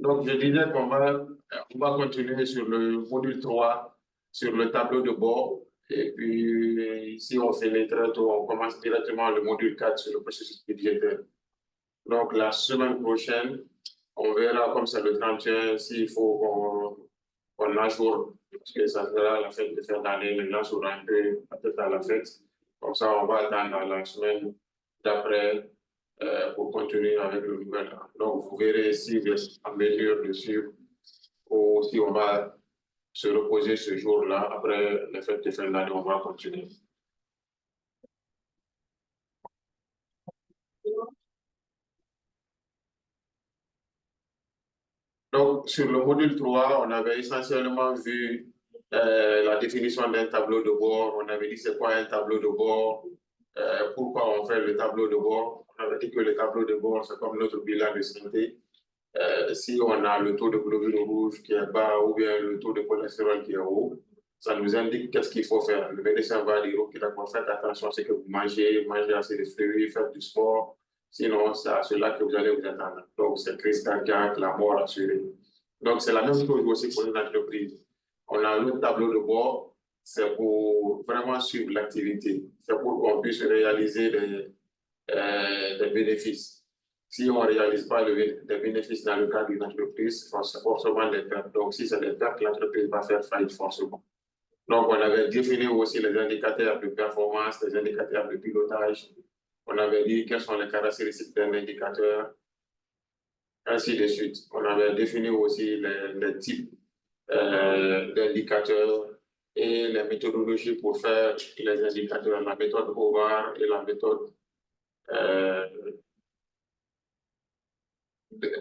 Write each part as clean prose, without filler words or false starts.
Donc, je disais on va continuer sur le module 3, sur le tableau de bord. Et puis, si on finit très tôt, on commence directement le module 4 sur le processus budgétaire. Donc, la semaine prochaine, on verra comme c'est le 31, s'il faut qu'on ajoute, parce que ça sera la fête de fin d'année, les gens seront un peu peut-être à la fête. Comme ça, on va attendre la semaine d'après pour continuer avec le nouvel an. Donc, vous verrez si vous êtes en mesure de suivre ou si on va se reposer ce jour-là. Après les fêtes de fin d'année, on va continuer. Donc, sur le module 3, on avait essentiellement vu la définition d'un tableau de bord. On avait dit c'est quoi un tableau de bord, pourquoi on fait le tableau de bord. On avait dit que le tableau de bord, c'est comme notre bilan de santé. Si on a le taux de globules rouges qui est bas ou bien le taux de cholestérol qui est haut, ça nous indique qu'est-ce qu'il faut faire. Le médecin va dire, OK, d'accord, faites attention à ce que vous mangez, mangez assez de fruits, faites du sport. Sinon, c'est à cela que vous allez vous attendre. Donc, c'est crise cardiaque, la mort assurée. Donc, c'est la même chose aussi pour une entreprise. On a le tableau de bord, c'est pour vraiment suivre l'activité. C'est pour qu'on puisse réaliser des bénéfices. Si on ne réalise pas des bénéfices dans le cadre d'une entreprise, c'est forcément des pertes. Donc, si c'est des pertes, l'entreprise va faire faillite forcément. Donc, on avait défini aussi les indicateurs de performance, les indicateurs de pilotage. On avait dit quelles sont les caractéristiques d'un indicateur, ainsi de suite. On avait défini aussi les types d'indicateurs et les méthodologies pour faire les indicateurs, la méthode OVAR et la méthode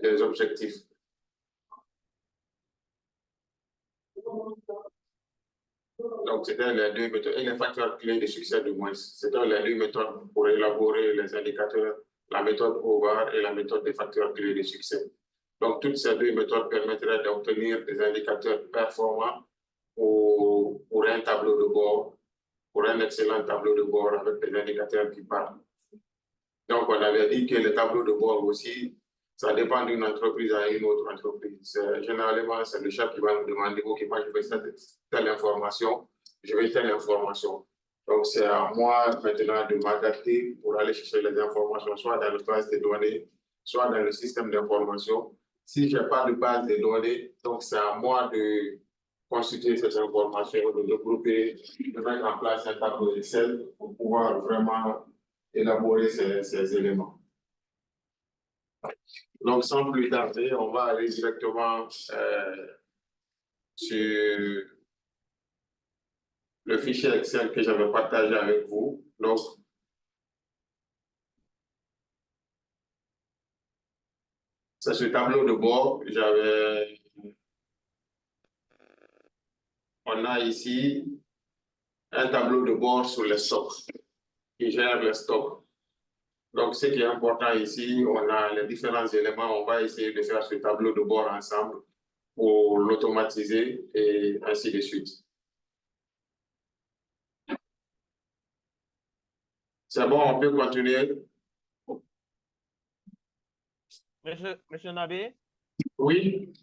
des objectifs. Donc, c'était les deux méthodes et les facteurs clés de succès du moins. C'était les deux méthodes pour élaborer les indicateurs, la méthode OVAR et la méthode des facteurs clés de succès. Donc, toutes ces deux méthodes permettraient d'obtenir des indicateurs performants pour un tableau de bord, pour un excellent tableau de bord avec des indicateurs qui parlent. Donc, on avait dit que le tableau de bord aussi, ça dépend d'une entreprise à une autre entreprise. Généralement, c'est le chef qui va nous demander, OK, moi, je veux telle information, je veux telle information. Donc, c'est à moi maintenant de m'adapter pour aller chercher les informations, soit dans le base de données, soit dans le système d'information. Si je n'ai pas de base de données, donc c'est à moi de constituer ces informations, de regrouper, de mettre en place un tableau Excel pour pouvoir vraiment élaborer ces éléments. Donc, sans plus tarder, on va aller directement sur le fichier Excel que j'avais partagé avec vous. Donc, c'est ce tableau de bord. On a ici un tableau de bord sur les stocks, qui gère les stocks. Donc, ce qui est important ici, on a les différents éléments. On va essayer de faire ce tableau de bord ensemble pour l'automatiser et ainsi de suite. C'est bon, on peut continuer. Monsieur Nabé? Oui.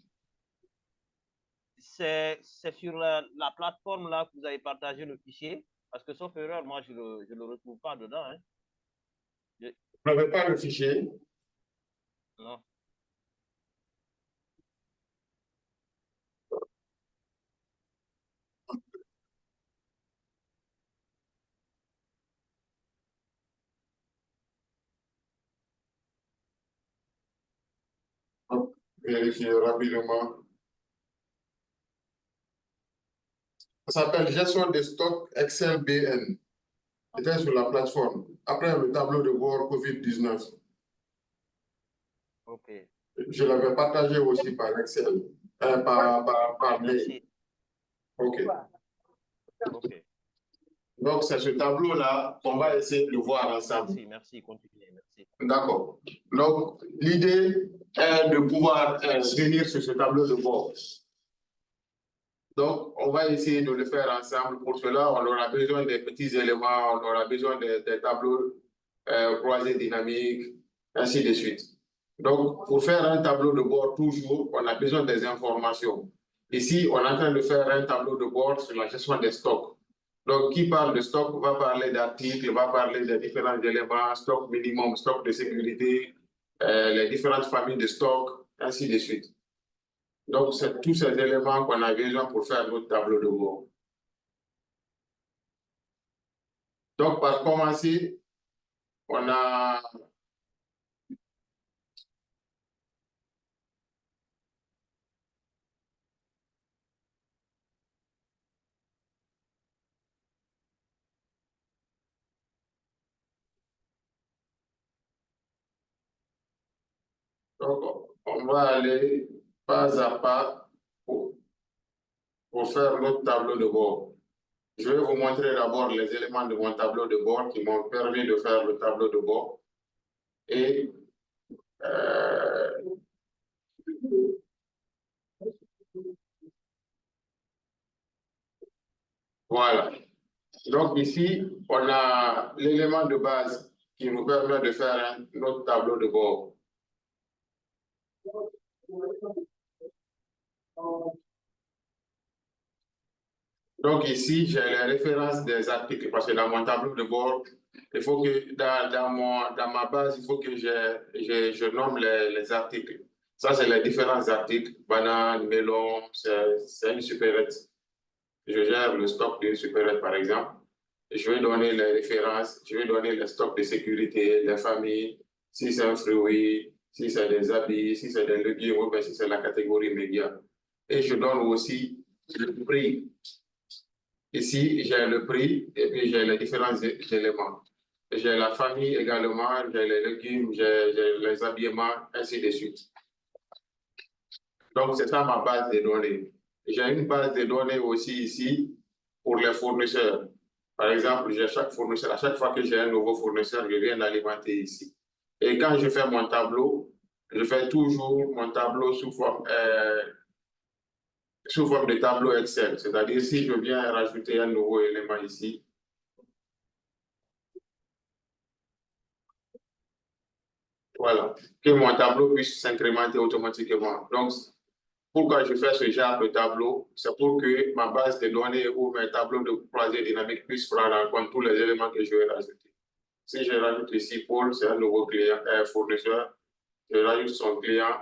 C'est sur la plateforme là que vous avez partagé le fichier, parce que sauf erreur, moi, je ne le retrouve pas dedans. Hein. Vous n'avez pas le fichier? Non. Vérifier rapidement. Ça s'appelle gestion des stocks Excel BN. C'était sur la plateforme. Après le tableau de bord COVID-19. OK. Je l'avais partagé aussi par Excel, par mail. Merci. OK. OK. Donc, c'est ce tableau-là qu'on va essayer de voir ensemble. Merci, continuez, merci. D'accord. Donc, l'idée est de pouvoir venir sur ce tableau de bord. Donc, on va essayer de le faire ensemble. Pour cela, on aura besoin des petits éléments, on aura besoin des tableaux croisés dynamiques, ainsi de suite. Donc, pour faire un tableau de bord, toujours, on a besoin des informations. Ici, on est en train de faire un tableau de bord sur la gestion des stocks. Donc, qui parle de stock va parler d'articles, va parler des différents éléments, stock minimum, stock de sécurité, les différentes familles de stock, ainsi de suite. Donc, c'est tous ces éléments qu'on a besoin pour faire notre tableau de bord. Donc, par commencer, on a donc, on va aller pas à pas pour faire notre tableau de bord. Je vais vous montrer d'abord les éléments de mon tableau de bord qui m'ont permis de faire le tableau de bord. Et voilà. Donc ici, on a l'élément de base qui nous permet de faire notre tableau de bord. Donc ici, j'ai les références des articles parce que dans mon tableau de bord, il faut que dans ma base, il faut que je nomme les articles. Ça, c'est les différents articles. Banane, melon, c'est une supérette. Je gère le stock d'une supérette, par exemple. Je vais donner les références, je vais donner le stock de sécurité, les familles, si c'est un fruit, si c'est des habits, si c'est des légumes, ou bien si c'est la catégorie média. Et je donne aussi le prix. Ici, j'ai le prix et puis j'ai les différents éléments. J'ai la famille également, j'ai les légumes, j'ai les habillements, ainsi de suite. Donc, c'est ça ma base de données. J'ai une base de données aussi ici pour les fournisseurs. Par exemple, j'ai chaque fournisseur, à chaque fois que j'ai un nouveau fournisseur, je viens d'alimenter ici. Et quand je fais mon tableau, je fais toujours mon tableau sous forme de tableau Excel. C'est-à-dire, si je viens rajouter un nouveau élément ici, voilà, que mon tableau puisse s'incrémenter automatiquement. Donc, pourquoi je fais ce genre de tableau? C'est pour que ma base de données ou mes tableaux de croisée dynamique puissent prendre en compte tous les éléments que je vais rajouter. Si je rajoute ici Paul, c'est un nouveau client, fournisseur, je rajoute son client,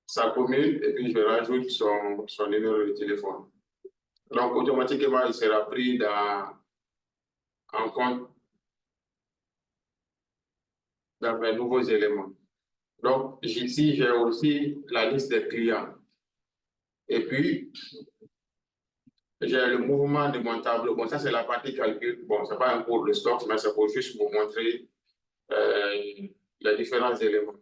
sa commune, et puis je rajoute son numéro de téléphone. Donc, automatiquement, il sera pris en compte dans mes nouveaux éléments. Donc, ici, j'ai aussi la liste des clients. Et puis, j'ai le mouvement de mon tableau. Bon, ça, c'est la partie calcul. Bon, ce n'est pas un cours de stock, mais c'est pour juste vous montrer les différents éléments.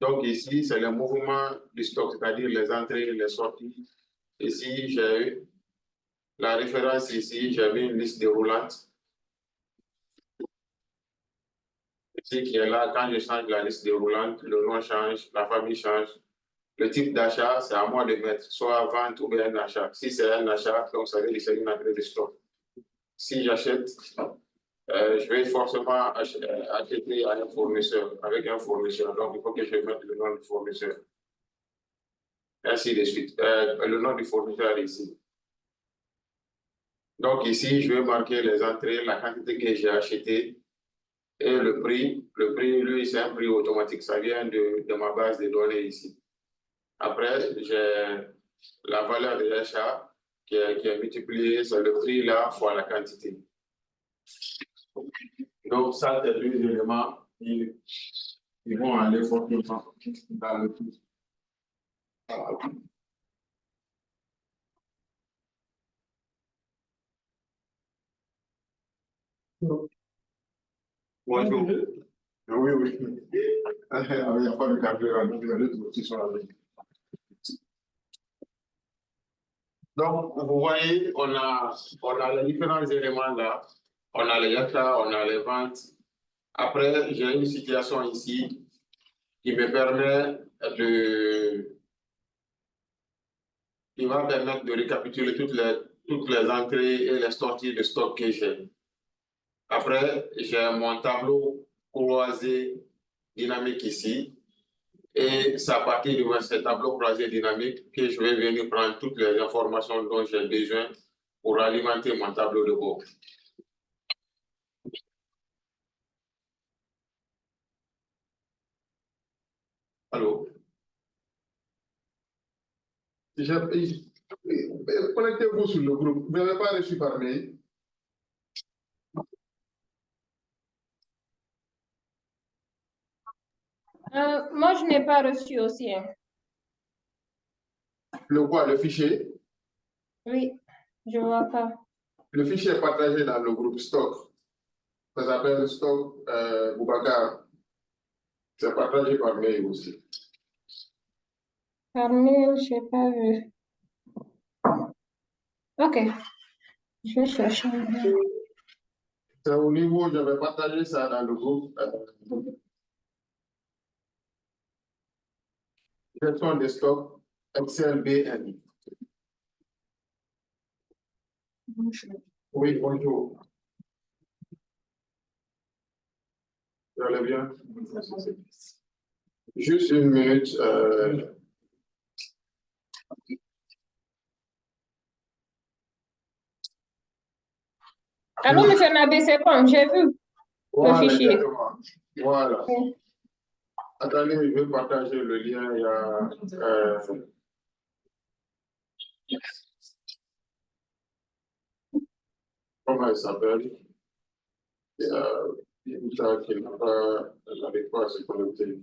Donc, ici, c'est le mouvement du stock, c'est-à-dire les entrées et les sorties. Ici, j'ai la référence ici, j'ai mis une liste déroulante. Ici, qui est là, quand je change la liste déroulante, le nom change, la famille change. Le type d'achat, c'est à moi de mettre soit vente ou bien un achat. Si c'est un achat, donc ça veut dire que c'est une entrée de stock. Si j'achète, je vais forcément acheter à un fournisseur, avec un fournisseur. Donc, il faut que je mette le nom du fournisseur. Ainsi de suite. Le nom du fournisseur ici. Donc, ici, je vais marquer les entrées, la quantité que j'ai achetée et le prix. Le prix, lui, c'est un prix automatique. Ça vient de ma base de données ici. Après, j'ai la valeur de l'achat qui est multipliée sur le prix là fois la quantité. Donc, ça, c'est deux éléments qui vont aller fortement dans le tout. Bonjour. Oui, oui. Il n'y a pas de carburant, donc les autres qui sont avec. Donc, vous voyez, on a les différents éléments là. On a les achats, on a les ventes. Après, j'ai une situation ici qui me permet qui va permettre de récapituler toutes toutes les entrées et les sorties de stock que j'ai. Après, j'ai mon tableau croisé dynamique ici. Et c'est à partir de ce tableau croisé dynamique que je vais venir prendre toutes les informations dont j'ai besoin pour alimenter mon tableau de bord. Allô? Connectez-vous sur le groupe. Vous n'avez pas reçu par mail? Moi, je n'ai pas reçu aussi. Hein. Le quoi? Le fichier? Oui, je ne vois pas. Le fichier est partagé dans le groupe stock. Ça s'appelle stock Boubacar. C'est partagé par mail aussi. Par mail, je n'ai pas vu. Ok, je vais chercher. C'est au niveau, j'avais partagé ça dans le groupe. Gestion des stocks Excel BN. Bonjour. Oui, bonjour. Vous allez bien? Juste une minute. Allô, monsieur Nabé, c'est bon, j'ai vu Voilà, le fichier. exactement. Voilà. Oui. Attendez, je vais partager le lien. Il y a, comment il s'appelle? Il y a une tâche qui n'arrive pas à se connecter.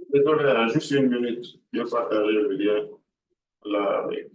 Désolé, juste une minute. Je vais partager le lien là avec.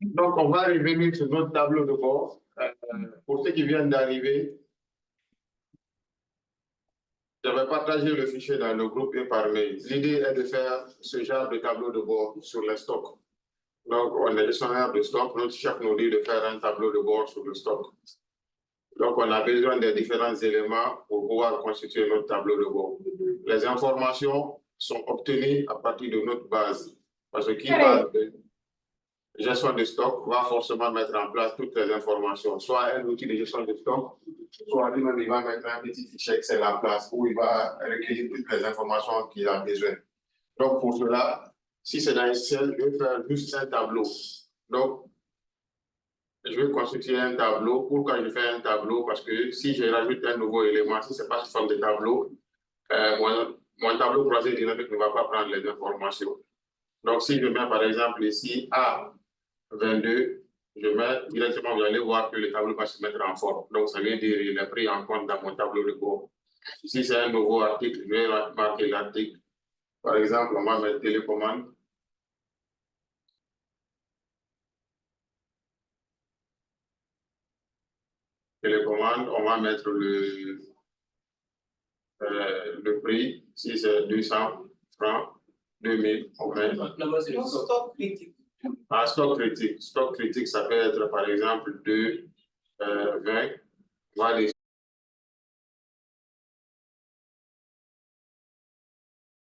Donc, on va revenir sur notre tableau de bord. Pour ceux qui viennent d'arriver, j'avais partagé le fichier dans le groupe et par mail. L'idée est de faire ce genre de tableau de bord sur les stocks. Donc, on est gestionnaire de stock. Notre chef nous dit de faire un tableau de bord sur le stock. Donc, on a besoin des différents éléments pour pouvoir constituer notre tableau de bord. Les informations sont obtenues à partir de notre base. Parce que qui parle de gestion de stock va forcément mettre en place toutes les informations, soit un outil de gestion de stock, soit lui-même il va mettre un petit fichier Excel en place où il va recueillir toutes les informations qu'il a besoin. Donc, pour cela, si c'est dans Excel, je vais faire juste un tableau. Donc, je vais constituer un tableau. Pourquoi je fais un tableau? Parce que si je rajoute un nouveau élément, si ce n'est pas sous forme de tableau, mon tableau croisé dynamique ne va pas prendre les informations. Donc, si je mets par exemple ici A22, je mets directement, vous allez voir que le tableau va se mettre en forme. Donc, ça veut dire qu'il est pris en compte dans mon tableau de bord. Si c'est un nouveau article, je vais marquer l'article. Par exemple, on va mettre télécommande. Télécommande, on va mettre le prix. Si c'est 200 francs, 2000, on met. Stock critique. Ah, stock critique. Stock critique, ça peut être par exemple 2, 20. On va aller